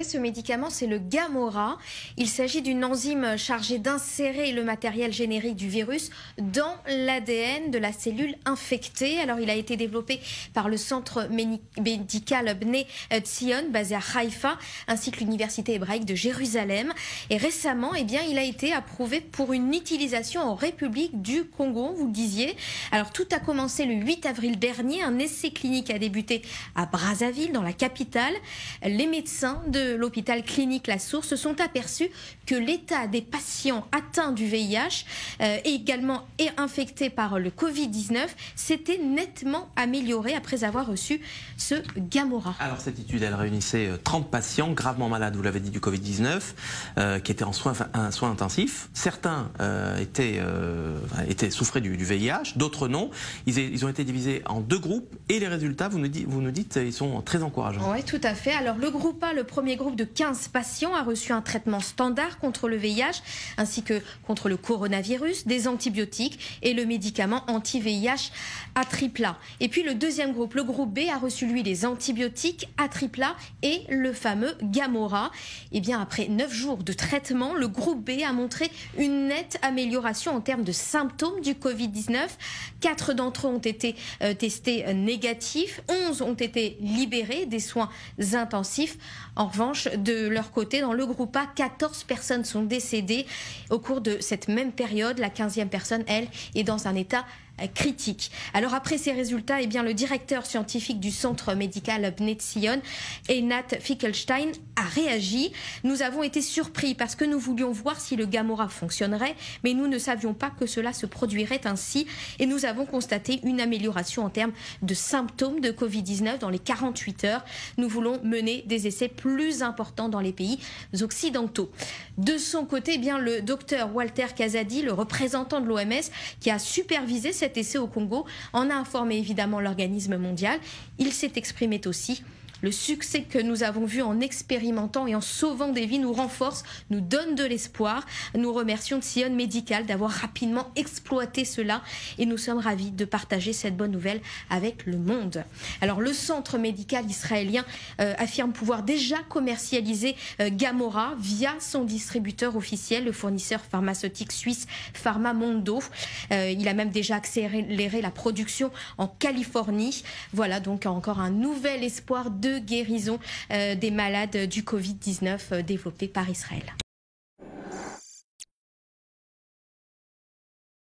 Ce médicament, c'est le Gamora. Il s'agit d'une enzyme chargée d'insérer le matériel générique du virus dans l'ADN de la cellule infectée. Alors, il a été développé par le centre médical Bnei Tzion, basé à Haïfa, ainsi que l'université hébraïque de Jérusalem. Et récemment, il a été approuvé pour une utilisation en République du Congo, vous le disiez. Alors, tout a commencé le 8 avril dernier. Un essai clinique a débuté à Brazzaville, dans la capitale. Les médecins de l'hôpital clinique La Source se sont aperçus que l'état des patients atteints du VIH également et infectés par le Covid-19 s'était nettement amélioré après avoir reçu ce Gamora. Alors cette étude, elle réunissait 30 patients gravement malades, vous l'avez dit, du Covid-19, qui étaient en soins intensifs. Certains souffraient du VIH, d'autres non. Ils ont été divisés en deux groupes et les résultats, vous nous dites, ils sont très encourageants. Oui, tout à fait. Alors le groupe A, le premier groupe de 15 patients, a reçu un traitement standard contre le VIH ainsi que contre le coronavirus, des antibiotiques et le médicament anti-VIH A-A. Et puis le deuxième groupe, le groupe B, a reçu lui les antibiotiques A-A et le fameux Gamora. Et bien après 9 jours de traitement, le groupe B a montré une nette amélioration en termes de symptômes du Covid-19. 4 d'entre eux ont été testés négatifs, 11 ont été libérés des soins intensifs. En revanche, de leur côté, dans le groupe A, 14 personnes sont décédées au cours de cette même période. La 15e personne, elle, est dans un état critique. Alors après ces résultats, le directeur scientifique du centre médical Bnei Tzion, Einat Finkelstein, a réagi. Nous avons été surpris parce que nous voulions voir si le Gamora fonctionnerait, mais nous ne savions pas que cela se produirait ainsi et nous avons constaté une amélioration en termes de symptômes de Covid-19 dans les 48 heures. Nous voulons mener des essais plus importants dans les pays occidentaux. De son côté, le docteur Walter Kazadi, le représentant de l'OMS, qui a supervisé cet essai au Congo, en a informé évidemment l'organisme mondial. Il s'est exprimé aussi. Le succès que nous avons vu en expérimentant et en sauvant des vies nous renforce, nous donne de l'espoir. Nous remercions Tzion Médical d'avoir rapidement exploité cela et nous sommes ravis de partager cette bonne nouvelle avec le monde. Alors le centre médical israélien affirme pouvoir déjà commercialiser Gamora via son distributeur officiel, le fournisseur pharmaceutique suisse Pharmamondo. Il a même déjà accéléré la production en Californie. Voilà donc encore un nouvel espoir de guérison des malades du Covid-19 développé par Israël.